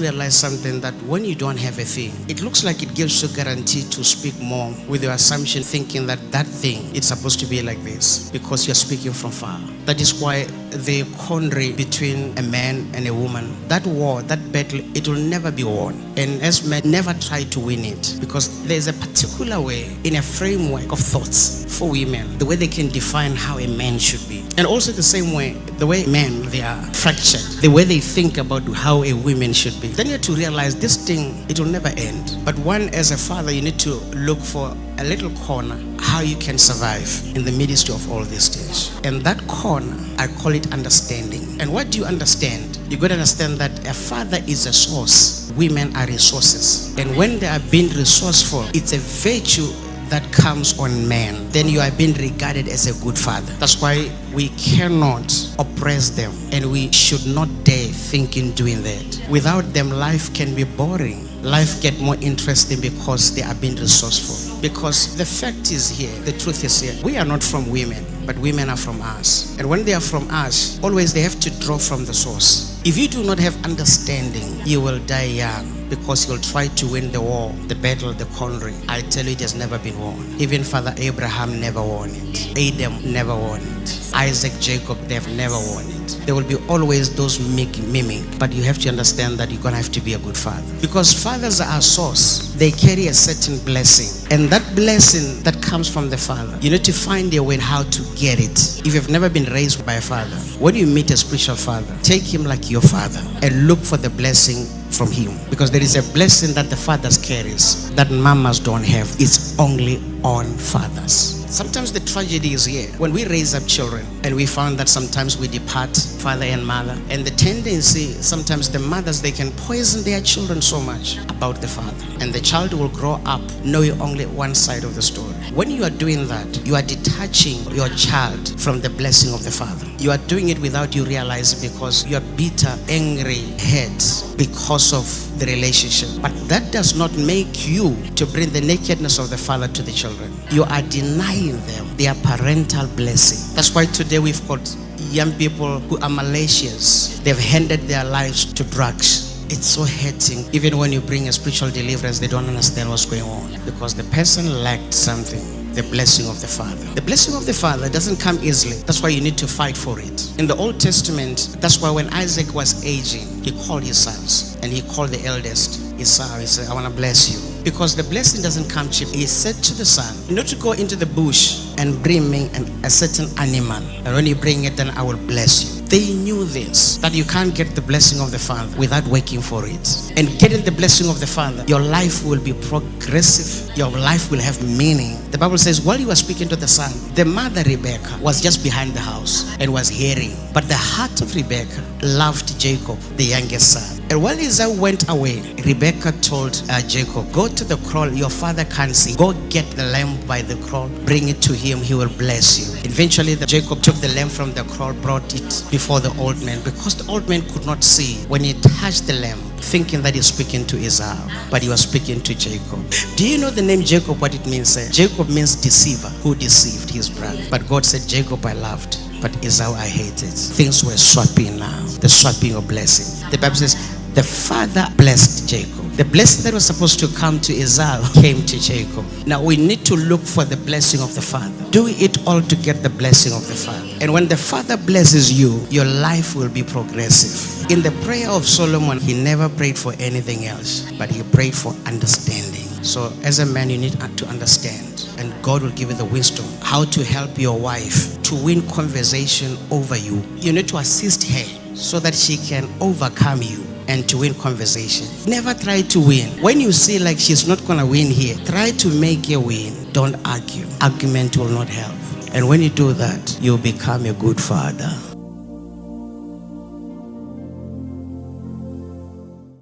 realize something, that when you don't have a thing, it looks like it gives you guarantee to speak more with your assumption, thinking that that thing is supposed to be like this because you're speaking from far. That is why the quandary between a man and a woman, that war, that battle, it will never be won. And as men, never try to win it, because there's a particular way in a framework of thoughts for women, the way they can define how a man should be. And also the same way, the way men, they are fractured, the way they think about how a woman should be. Then you have to realize this thing, it will never end. But one, as a father, you need to look for a little corner how you can survive in the midst of all these things. And that corner, I call it understanding. And what do you understand? You got to understand that a father is a source. Women are resources. And when they are being resourceful, it's a virtue that comes on men. Then you are being regarded as a good father. That's why we cannot oppress them, and we should not dare think in doing that. Without them, life can be boring. Life get more interesting because they are being resourceful. Because the fact is here, the truth is here, we are not from women, but women are from us. And when they are from us, always they have to draw from the source. If you do not have understanding, you will die young, because you'll try to win the war, the battle, the quandary. I tell you, it has never been won. Even Father Abraham never won it. Adam never won it. Isaac, Jacob, they've never won it. There will be always those mimic, but you have to understand that you're going to have to be a good father. Because fathers are a source. They carry a certain blessing. And that blessing that comes from the father, you need to find a way how to get it. If you've never been raised by a father, when you meet a spiritual father, take him like your father and look for the blessing from him. Because there is a blessing that the fathers carries that mamas don't have. It's only on fathers. Sometimes the tragedy is here. When we raise up children and we found that sometimes we depart, father and mother, and the tendency, sometimes the mothers, they can poison their children so much about the father. And the child will grow up knowing only one side of the story. When you are doing that, you are detaching your child from the blessing of the father. You are doing it without you realizing, because you are bitter, angry, hurt because of the relationship. But that does not make you to bring the nakedness of the father to the children. You are denying them their parental blessing. That's why today we've got young people who are malicious. They've handed their lives to drugs. It's so hurting. Even when you bring a spiritual deliverance, they don't understand what's going on, because the person lacked something. The blessing of the Father. The blessing of the Father doesn't come easily. That's why you need to fight for it. In the Old Testament, that's why when Isaac was aging, he called his sons, and he called the eldest, Esau. He said, I want to bless you. Because the blessing doesn't come cheap. He said to the son, not to go into the bush and bring me a certain animal. And when you bring it, then I will bless you. They knew this, that you can't get the blessing of the Father without working for it. And getting the blessing of the Father, your life will be progressive. Your life will have meaning. The Bible says, while you were speaking to the son, the mother Rebecca was just behind the house and was hearing. But the heart of Rebecca loved Jacob, the youngest son. And while Esau went away, Rebecca told Jacob, go to the kraal, your father can't see. Go get the lamb by the kraal, bring it to him, he will bless you. Eventually, Jacob took the lamb from the kraal, brought it before the old man, because the old man could not see. When he touched the lamb, thinking that he's speaking to Esau, but he was speaking to Jacob. Do you know the name Jacob, what it means? Jacob means deceiver, who deceived his brother. But God said, Jacob I loved, but Esau I hated. Things were swapping now, the swapping of blessing. The Bible says, the father blessed Jacob. The blessing that was supposed to come to Esau came to Jacob. Now we need to look for the blessing of the father. Do it all to get the blessing of the father. And when the father blesses you, your life will be progressive. In the prayer of Solomon, he never prayed for anything else, but he prayed for understanding. So as a man, you need to understand, and God will give you the wisdom how to help your wife to win conversation over you. You need to assist her so that she can overcome you and to win conversation. Never try to win. When you see like she's not going to win here, try to make her win. Don't argue. Argument will not help. And when you do that, you'll become a good father.